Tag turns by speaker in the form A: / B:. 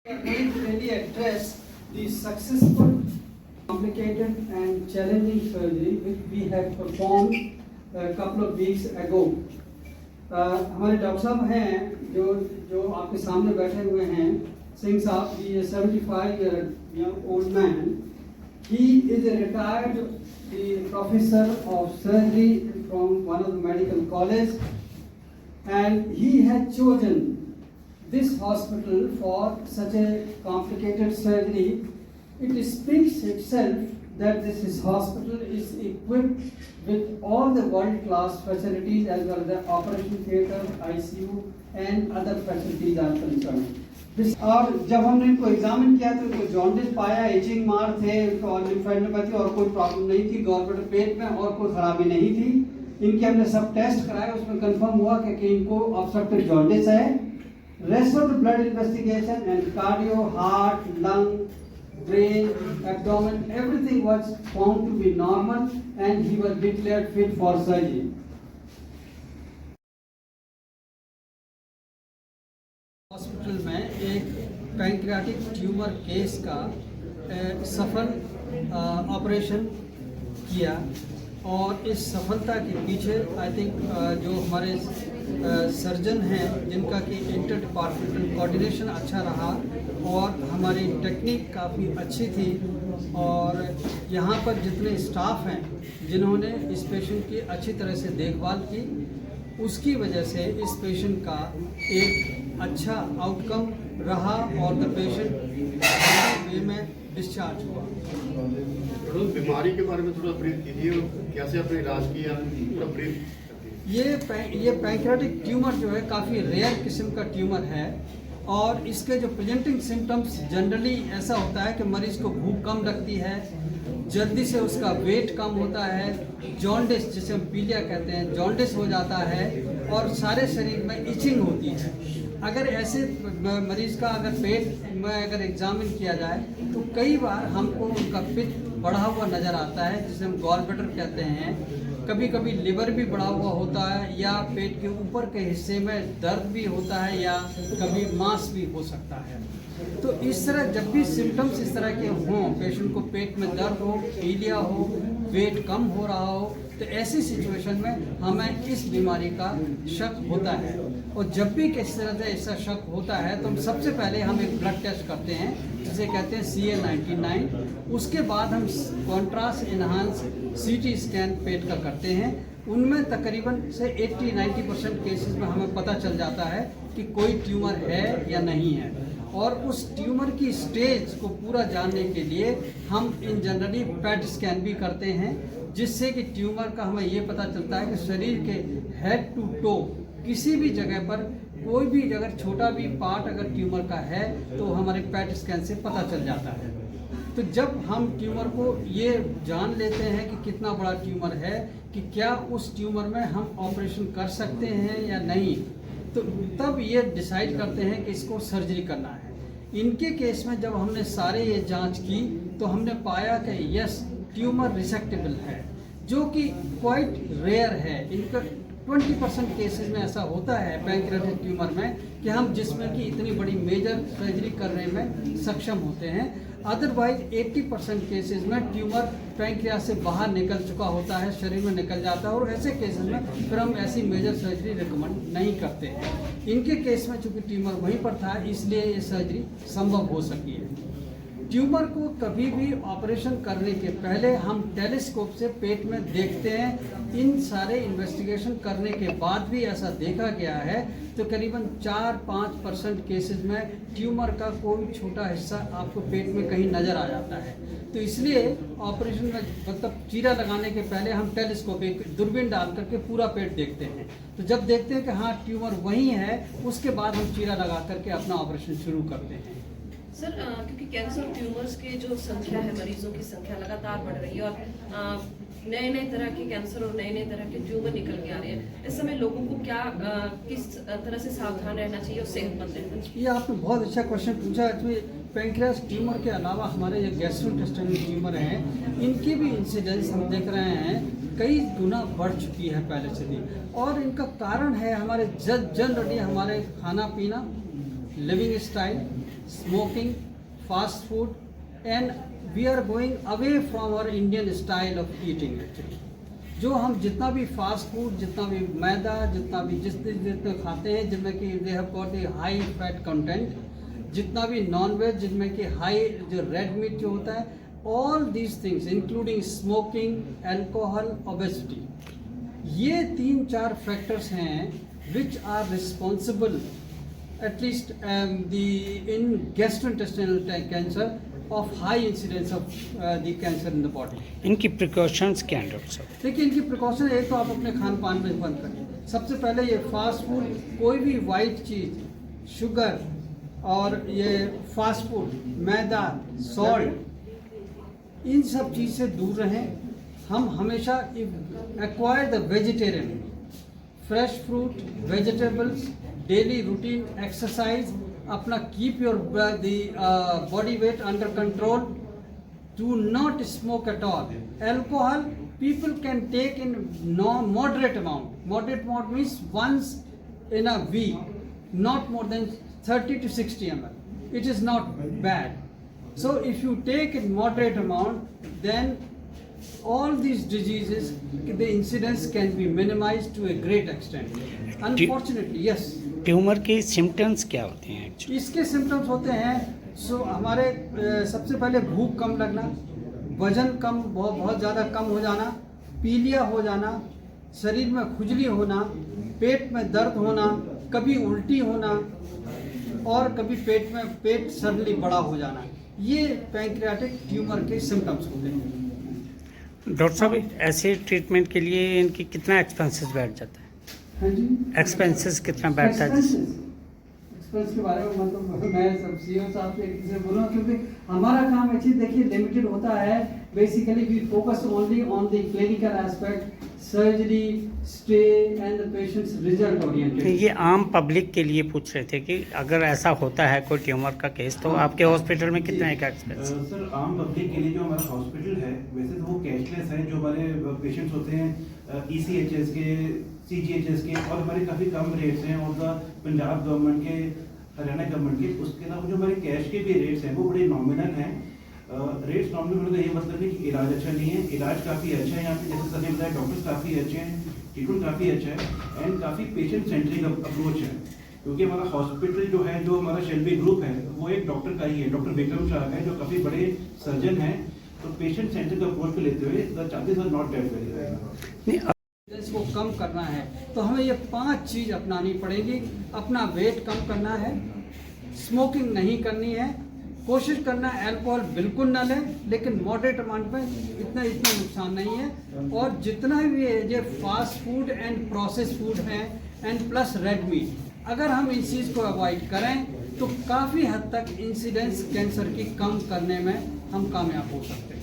A: Going to really address the successful, complicated and challenging surgery which we have performed a couple of weeks ago. हमारे doctor साहब हैं जो आपके सामने बैठे हुए हैं, सिंह साहब, he is 75-year-old man. He is a retired professor of surgery from one of the medical colleges, and he had chosen this hospital for such a complicated surgery. It speaks itself that this hospital is equipped with all the world-class facilities as well as the operation theatre, ICU and other facilities are concerned. और जब हमने इनको examine किया तो इनको jaundice पाया, etching मार थे और लिम्फेडेनोपैथी और कोई प्रॉब्लम नहीं थी, गॉलब्लैडर पेट में और कोई खराबी नहीं थी. इनके हमने सब टेस्ट कराए, उसमें कंफर्म हुआ कि इनको ऑब्स्ट्रक्टिव जॉन्डिस है. Rest of the blood investigation and cardio, heart, lung, brain, abdomen, everything was found to be normal and he was declared fit for surgery. Hospital में एक पैंक्रियाटिक ट्यूमर केस का सफल operation किया और इस सफलता के पीछे आई थिंक जो हमारे सर्जन हैं जिनका कि इंटर डिपार्टमेंटल कोऑर्डिनेशन अच्छा रहा और हमारी टेक्निक काफ़ी अच्छी थी और यहाँ पर जितने स्टाफ हैं जिन्होंने इस पेशेंट की अच्छी तरह से देखभाल की, उसकी वजह से इस पेशेंट का एक अच्छा आउटकम रहा और द पेशेंट वे में डिस्चार्ज हुआ.
B: बीमारी के बारे में थोड़ा ब्रीफ कीजिए, कैसे आपने इलाज किया, थोड़ा ब्रीफ.
A: ये पैंक्रियाटिक ट्यूमर जो है काफ़ी रेयर किस्म का ट्यूमर है और इसके जो प्रेजेंटिंग सिम्टम्स जनरली ऐसा होता है कि मरीज़ को भूख कम लगती है, जल्दी से उसका वेट कम होता है, जॉन्डिस जिसे हम पीलिया कहते हैं जॉन्डिस हो जाता है और सारे शरीर में इचिंग होती है. अगर ऐसे मरीज़ का अगर पेट में अगर एग्जामिन किया जाए तो कई बार हमको उनका पित्त बढ़ा हुआ नज़र आता है जिसे हम गॉलब्लैडर कहते हैं. कभी कभी लिवर भी बढ़ा हुआ होता है या पेट के ऊपर के हिस्से में दर्द भी होता है या कभी मांस भी हो सकता है. तो इस तरह जब भी सिम्टम्स इस तरह के हों, पेशेंट को पेट में दर्द हो, पीलिया हो, वेट कम हो रहा हो, तो ऐसी सिचुएशन में हमें इस बीमारी का शक होता है. और जब भी किसी तरह से ऐसा शक होता है तो हम सबसे पहले हम एक ब्लड टेस्ट करते हैं जिसे कहते हैं CA-99. उसके बाद हम कॉन्ट्रास्ट इनहांस CT स्कैन पेट का करते हैं. उनमें तकरीबन से 80-90% केसेस में हमें पता चल जाता है कि कोई ट्यूमर है या नहीं है और उस ट्यूमर की स्टेज को पूरा जानने के लिए हम इन जनरली पेट स्कैन भी करते हैं जिससे कि ट्यूमर का हमें ये पता चलता है कि शरीर के हेड टू टो किसी भी जगह पर कोई भी अगर छोटा भी पार्ट अगर ट्यूमर का है तो हमारे पेट स्कैन से पता चल जाता है. तो जब हम ट्यूमर को ये जान लेते हैं कि कितना बड़ा ट्यूमर है कि क्या उस ट्यूमर में हम ऑपरेशन कर सकते हैं या नहीं, तो तब ये डिसाइड करते हैं कि इसको सर्जरी करना है. इनके केस में जब हमने सारे ये जांच की तो हमने पाया कि यस ट्यूमर रिसेक्टेबल है जो कि क्वाइट रेयर है. इनका 20% केसेस में ऐसा होता है पैंक्रियाटिक ट्यूमर में कि हम जिसमें कि इतनी बड़ी मेजर सर्जरी करने में सक्षम होते हैं. अदरवाइज 80% केसेस में ट्यूमर पैंक्रियास से बाहर निकल चुका होता है, शरीर में निकल जाता है और ऐसे केसेस में फिर हम ऐसी मेजर सर्जरी रिकमेंड नहीं करते हैं. इनके केस में चूँकि ट्यूमर वहीं पर था इसलिए ये सर्जरी संभव हो सकी है. ट्यूमर को कभी भी ऑपरेशन करने के पहले हम टेलीस्कोप से पेट में देखते हैं. इन सारे इन्वेस्टिगेशन करने के बाद भी ऐसा देखा गया है तो करीबन 4-5% केसेस में ट्यूमर का कोई छोटा हिस्सा आपको पेट में कहीं नज़र आ जाता है. तो इसलिए ऑपरेशन में मतलब चीरा लगाने के पहले हम टेलीस्कोप एक दूरबीन डाल करके पूरा पेट देखते हैं. तो जब देखते हैं कि हाँ ट्यूमर वहीं है उसके बाद हम चीरा लगा करके अपना ऑपरेशन शुरू करते हैं.
C: सर, क्योंकि कैंसर ट्यूमर्स के जो संख्या है, मरीजों की संख्या लगातार बढ़ रही है और नए नए तरह के कैंसर और नए नए तरह के ट्यूमर निकल के आ रहे हैं. इस समय लोगों को क्या किस तरह से सावधान रहना चाहिए और सेहतमंद रहना चाहिए?
A: ये आपने बहुत अच्छा क्वेश्चन पूछा. पैंक्रियास ट्यूमर के अलावा हमारे जो गैस्ट्रोइंटेस्टाइनल ट्यूमर हैं इनकी भी इंसिडेंस हम देख रहे हैं कई गुना बढ़ चुकी है पहले से भी. और इनका कारण है हमारे जनरली हमारे खाना पीना, living style, smoking, fast food, and we are going away from our Indian style of eating actually. जो हम जितना भी फास्ट फूड, जितना भी मैदा, जितना भी जितने खाते हैं, जिनमें कि they have got a high fat content, जितना भी नॉन वेज जिनमें कि हाई जो रेड मीट जो होता है, all these things including smoking, alcohol, obesity, ये 3-4 फैक्टर्स हैं विच आर रिस्पॉन्सिबल एटलीस्ट इन gastrointestinal cancer of high incidence of the cancer in the body.
D: इनकी प्रिकॉशंस क्या हैं डॉक्टर साहब?
A: देखिए इनकी प्रिकॉशन एक तो आप अपने खान पान में बंद करिए। सबसे पहले ये फास्ट फूड, कोई भी वाइट चीज़, शुगर और ये फास्ट फूड, मैदा, सॉल्ट, इन सब चीज़ से दूर रहें। हम हमेशा acquire the vegetarian, fresh fruit, vegetables, daily routine exercise, अपना keep your body weight under control, do not smoke at all. Alcohol people can take in moderate amount. Moderate amount means once in a week, not more than 30 to 60 ml. It is not bad. So if you take in moderate amount, then all these diseases, the incidence can be minimized to a great extent. Unfortunately, yes.
D: Tumour के symptoms क्या होते हैं actually?
A: इसके symptoms होते हैं हमारे सबसे पहले भूख कम लगना, वजन कम बहुत ज़्यादा कम हो जाना, पीलिया हो जाना, शरीर में खुजली होना, पेट में दर्द होना, कभी उल्टी होना और कभी पेट सडनली बड़ा हो जाना, ये पैंक्रियाटिक ट्यूमर के सिम्टम्स होते हैं।
D: डॉक्टर साहब, ऐसे ट्रीटमेंट के लिए इनकी कितना एक्सपेंसेस बैठ जाता है?
A: हाँ जी,
D: एक्सपेंसेस कितना बैठता है?
A: एक्सपेंस के बारे में मतलब मैं सब सीईओ साहब से बोलूँ, क्योंकि हमारा काम एक्चुअली देखिए लिमिटेड होता है। Basically we focus only on the clinical aspect, surgery, stay and the patients result oriented.
D: ये आम पब्लिक के लिए पूछ रहे थे कि अगर ऐसा होता है कोई ट्यूमर का केस, तो आपके हॉस्पिटल में कितना एक एक्सपेंस?
E: सर, आम पब्लिक के लिए जो हमारा हॉस्पिटल है वैसे तो वो कैशलेस है। जो हमारे पेशेंट्स होते हैं ECHS के, CGHS के, और हमारे काफ़ी कम रेट्स हैं, और पंजाब गवर्नमेंट के, हरियाणा गवर्नमेंट के। उसके अलावा जो हमारे कैश के भी रेट्स हैं वो बड़े नॉमिनल हैं। रेट्स नॉमिनल होने का ये मतलब है कि इलाज अच्छा नहीं है। इलाज काफ़ी अच्छा है यहाँ पे, जैसे सर ने बताया, डॉक्टर्स काफ़ी अच्छे हैं, ट्रीटमेंट काफ़ी अच्छा है एंड काफ़ी पेशेंट सेंट्रिक अप्रोच है। क्योंकि हमारा हॉस्पिटल जो है, जो हमारा शेल्बी ग्रुप है, वो एक डॉक्टर का ही है, डॉक्टर विक्रम शाह है, जो काफ़ी बड़े सर्जन हैं। तो पेशेंट सेंट्रिक अप्रोच को लेते हुए the chances are not that very high.
A: इसको कम करना है तो हमें ये 5 चीज़ अपनानी पड़ेगी। अपना वेट कम करना है, स्मोकिंग नहीं करनी है, कोशिश करना है अल्कोहल बिल्कुल ना लें, लेकिन मॉडरेट अमाउंट में, इतना नुकसान नहीं है। और जितना भी ये fast food and process food है एंड प्लस रेड मीट, अगर हम इस चीज़ को अवॉइड करें तो काफ़ी हद तक इंसिडेंस कैंसर की कम करने में हम कामयाब हो सकते हैं।